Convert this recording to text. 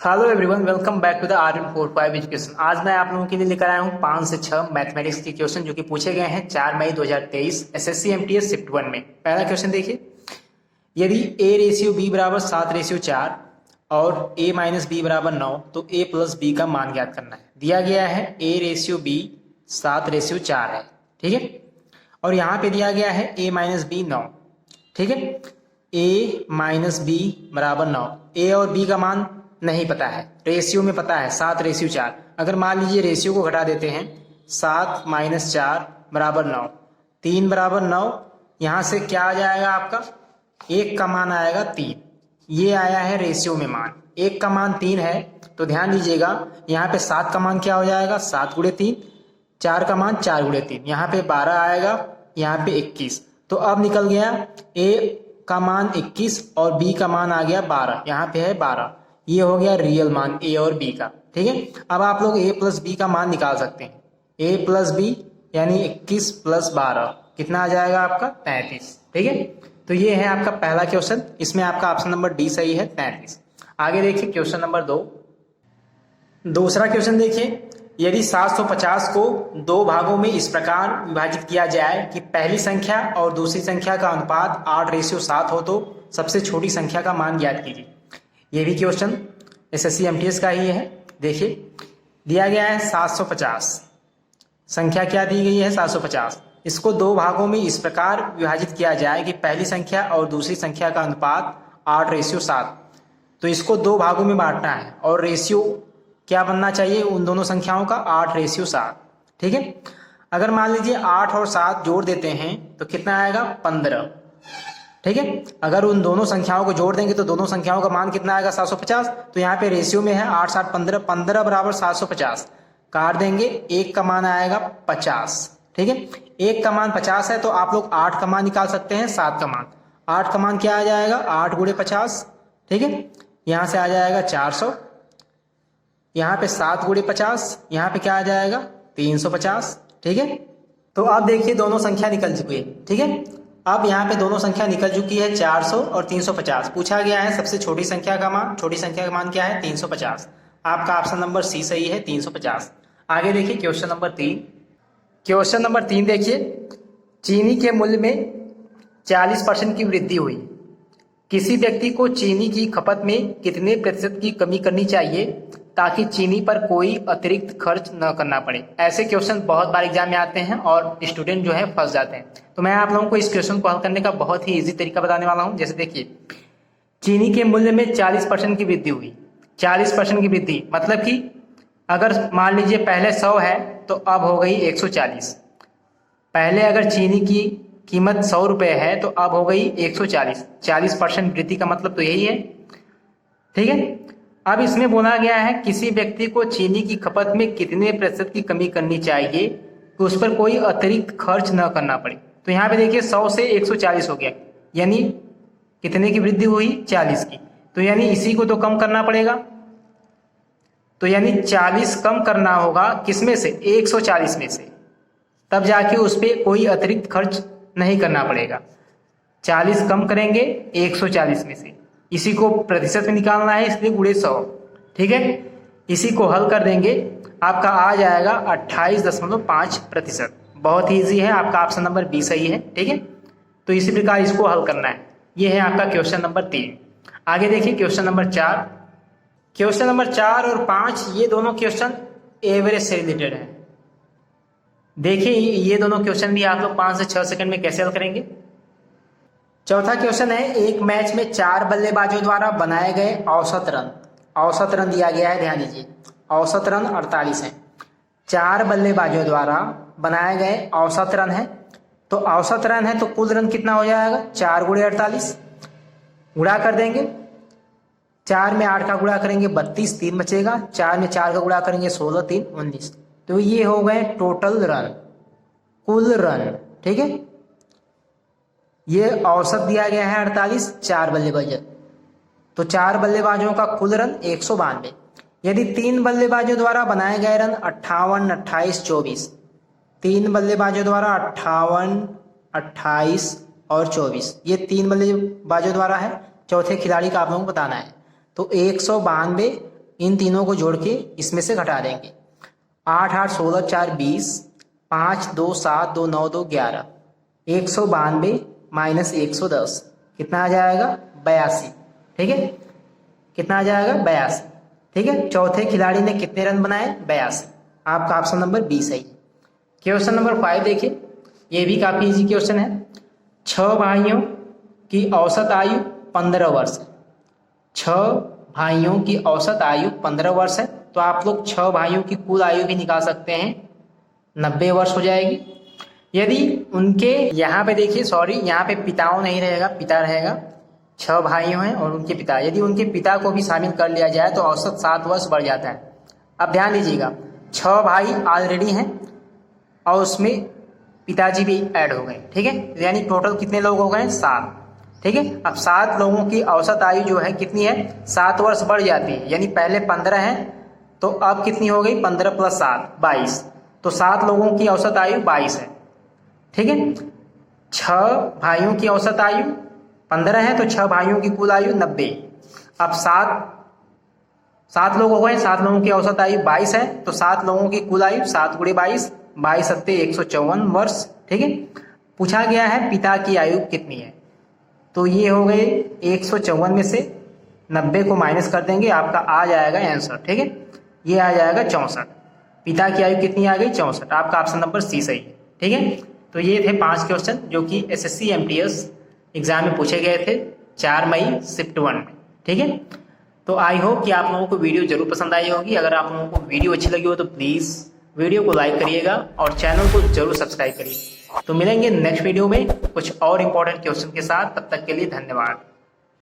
Hello everyone, welcome back to the RM45 education. आज मैं आप लोगों के लिए लेकर आया हूँ 5 से 6 मैथमेटिक्स के क्वेश्चन जो कि पूछे गए हैं 4 मई 2023 एसएससी एमटीएस शिफ्ट 1 में। पहला क्वेश्चन देखिए, यदि a रेशियो b बराबर 7 रेशियो 4 और a माइनस बी बराबर 9 तो a प्लस b का मान ज्ञात करना है। दिया गया है a रेशियो b 7 रेशियो 4 है, ठीक है, और यहाँ पे दिया गया है a माइनस बी 9, ठीक है। a माइनस बी बराबर 9, a और b का मान नहीं पता है, रेशियो में पता है 7 रेशियो 4। अगर मान लीजिए रेशियो को घटा देते हैं, 7 माइनस 4 बराबर 9, 3 बराबर 9, यहाँ से क्या आ जाएगा आपका, 1 का मान आएगा 3। ये आया है रेशियो में मान, 1 का मान 3 है, तो ध्यान दीजिएगा यहाँ पे 7 का मान क्या हो जाएगा, 7 गुणे 3, 4 का मान 4 गुणे 3, यहाँ पे 12 आएगा, यहाँ पे 21। तो अब निकल गया a का मान 21 और b का मान आ गया 12, यहाँ पे है 12। ये हो गया रियल मान a और b का, ठीक है। अब आप लोग a प्लस बी का मान निकाल सकते हैं। a प्लस बी यानी 21 प्लस 12 कितना आ जाएगा आपका, 33, ठीक है। तो ये है आपका पहला क्वेश्चन, इसमें आपका ऑप्शन नंबर डी सही है, 33। आगे देखिए क्वेश्चन नंबर 2। दूसरा क्वेश्चन देखिए, यदि 750 को 2 भागों में इस प्रकार विभाजित किया जाए कि पहली संख्या और दूसरी संख्या का अनुपात 8 रेशियो 7 हो तो सबसे छोटी संख्या का मान ज्ञात कीजिए। ये भी क्वेश्चन एसएससी एमटीएस का ही है। देखिए दिया गया है 750, संख्या क्या दी गई है 750, इसको 2 भागों में इस प्रकार विभाजित किया जाए कि पहली संख्या और दूसरी संख्या का अनुपात 8 रेशियो 7। तो इसको 2 भागों में बांटना है और रेशियो क्या बनना चाहिए उन दोनों संख्याओं का, 8 रेशियो 7, ठीक है। अगर मान लीजिए 8 और 7 जोड़ देते हैं तो कितना आएगा, 15, ठीक है। अगर उन दोनों संख्याओं को जोड़ देंगे तो दोनों संख्याओं का मान कितना आएगा, 750। तो यहाँ पे रेशियो में है 8 7 15, 15 बराबर 750, काट देंगे, 1 का मान आएगा 50, ठीक है। 1 का मान 50 है तो आप लोग 8 का मान निकाल सकते हैं, 7 का मान। 8 का मान क्या आ जाएगा, 8 गुणे 50, ठीक है। यहाँ से आ जाएगा 400, यहाँ पे 7 गुणे 50, यहाँ पे क्या आ जाएगा 350, ठीक है। तो अब देखिए दोनों संख्या निकल चुकी है, ठीक है। अब यहाँ पे दोनों संख्या निकल चुकी है, 400 और 350। पूछा गया है सबसे छोटी संख्या का मान, छोटी संख्या का मान क्या है, 350। आपका ऑप्शन नंबर सी सही है, 350। आगे देखिए क्वेश्चन नंबर 3। क्वेश्चन नंबर 3 देखिए, चीनी के मूल्य में 40% की वृद्धि हुई, किसी व्यक्ति को चीनी की खपत में कितने प्रतिशत की कमी करनी चाहिए ताकि चीनी पर कोई अतिरिक्त खर्च न करना पड़े। ऐसे क्वेश्चन बहुत बार एग्जाम में आते हैं और स्टूडेंट जो है फंस जाते हैं। तो मैं आप लोगों को इस क्वेश्चन को हल करने का बहुत ही इजी तरीका बताने वाला हूं। जैसे देखिए, चीनी के मूल्य में 40% की वृद्धि हुई, 40% की वृद्धि मतलब कि अगर मान लीजिए पहले 100 है तो अब हो गई 140। पहले अगर चीनी की कीमत 100 रुपये है तो अब हो गई 140। 40% वृद्धि का मतलब तो यही है, ठीक है। अब इसमें बोला गया है किसी व्यक्ति को चीनी की खपत में कितने प्रतिशत की कमी करनी चाहिए कि उस पर कोई अतिरिक्त खर्च न करना पड़े। तो यहाँ पे देखिए 100 से 140 हो गया, यानी कितने की वृद्धि हुई, 40 की। तो यानी इसी को तो कम करना पड़ेगा, तो यानी 40 कम करना होगा किसमें से, 140 में से, तब जाके उस पर कोई अतिरिक्त खर्च नहीं करना पड़ेगा। 40 कम करेंगे 140 में से, इसी को प्रतिशत में निकालना है इसलिए गुणे 100, ठीक है। इसी को हल कर देंगे, आपका आ जाएगा 28.5%। बहुत ही ईजी है, आपका ऑप्शन नंबर बी सही है, ठीक है। तो इसी प्रकार इसको हल करना है। ये है आपका क्वेश्चन नंबर 3। आगे देखिए क्वेश्चन नंबर 4। क्वेश्चन नंबर 4 और 5 ये दोनों क्वेश्चन एवरेज से रिलेटेड है। देखिए ये दोनों क्वेश्चन भी आप लोग 5 से 6 सेकंड में कैसे हल करेंगे। चौथा क्वेश्चन है, एक मैच में 4 बल्लेबाजों द्वारा बनाए गए औसत रन, औसत रन दिया गया है, ध्यान दीजिए, औसत रन 48 है। 4 बल्लेबाजों द्वारा बनाए गए औसत रन है, तो औसत रन है तो कुल रन कितना हो जाएगा, 4 गुणे 48, गुणा कर देंगे। 4 में 8 का गुणा करेंगे 32, 3 बचेगा, 4 में 4 का गुणा करेंगे 16, 3 19। तो ये हो गए टोटल रन, कुल रन, ठीक है। ये औसत दिया गया है 48, 4 बल्लेबाजों, तो 4 बल्लेबाजों का कुल रन 192। यदि 3 बल्लेबाजों द्वारा बनाए गए रन 58, 28, 24, 3 बल्लेबाजों द्वारा 58, 28 और 24, ये 3 बल्लेबाजों द्वारा है, चौथे खिलाड़ी का आप लोगों को बताना है। तो 192 इन तीनों को जोड़ के इसमें से घटा देंगे। 8 8 16 4 20, 5 2 7 2 9 2 11, 192 माइनस 110 कितना आ जाएगा 82। ठीक है, कितना आ जाएगा 82। ठीक है, चौथे खिलाड़ी ने कितने रन बनाए 82। आपका ऑप्शन नंबर बी सही। क्वेश्चन नंबर 5 देखिए, ये भी काफी इजी क्वेश्चन है। 6 भाइयों की औसत आयु 15 वर्ष है। 6 भाइयों की औसत आयु 15 वर्ष है, तो आप लोग 6 भाइयों की कुल आयु भी निकाल सकते हैं, 90 वर्ष हो जाएगी। यदि उनके यहाँ पे देखिए, सॉरी यहाँ पे पिताओं नहीं रहेगा, पिता रहेगा। 6 भाइयों हैं और उनके पिता, यदि उनके पिता को भी शामिल कर लिया जाए तो औसत 7 वर्ष बढ़ जाता है। अब ध्यान दीजिएगा, 6 भाई ऑलरेडी हैं और उसमें पिताजी भी ऐड हो गए। ठीक है, यानी टोटल कितने लोग हो गए 7। ठीक है, अब 7 लोगों की औसत आयु जो है कितनी है 7 वर्ष बढ़ जाती है, यानी पहले 15 है तो अब कितनी हो गई 15 + 7 22, तो 7 लोगों की औसत आयु 22 है। ठीक है, 6 भाइयों की औसत आयु 15 है तो 6 भाइयों की कुल आयु 90। अब 7 लोग हो गए, 7 लोगों की औसत आयु 22 है तो 7 लोगों की कुल आयु 7 × 22, 22 × 7 154 वर्ष। ठीक है, पूछा गया है पिता की आयु कितनी है, तो ये हो गए 154 में से 90 को माइनस कर देंगे, आपका आ जाएगा आंसर। ठीक है, ये आ जाएगा 64। पिता की आयु कितनी आ गई 64। आपका ऑप्शन नंबर सी सही है। ठीक है, तो ये थे 5 क्वेश्चन जो कि SSC MTS एग्जाम में पूछे गए थे 4 मई शिफ्ट 1 में। ठीक है, तो आई होप कि आप लोगों को वीडियो जरूर पसंद आई होगी। अगर आप लोगों को वीडियो अच्छी लगी हो तो प्लीज़ वीडियो को लाइक करिएगा और चैनल को जरूर सब्सक्राइब करिए। तो मिलेंगे नेक्स्ट वीडियो में कुछ और इंपॉर्टेंट क्वेश्चन के साथ, तब तक के लिए धन्यवाद।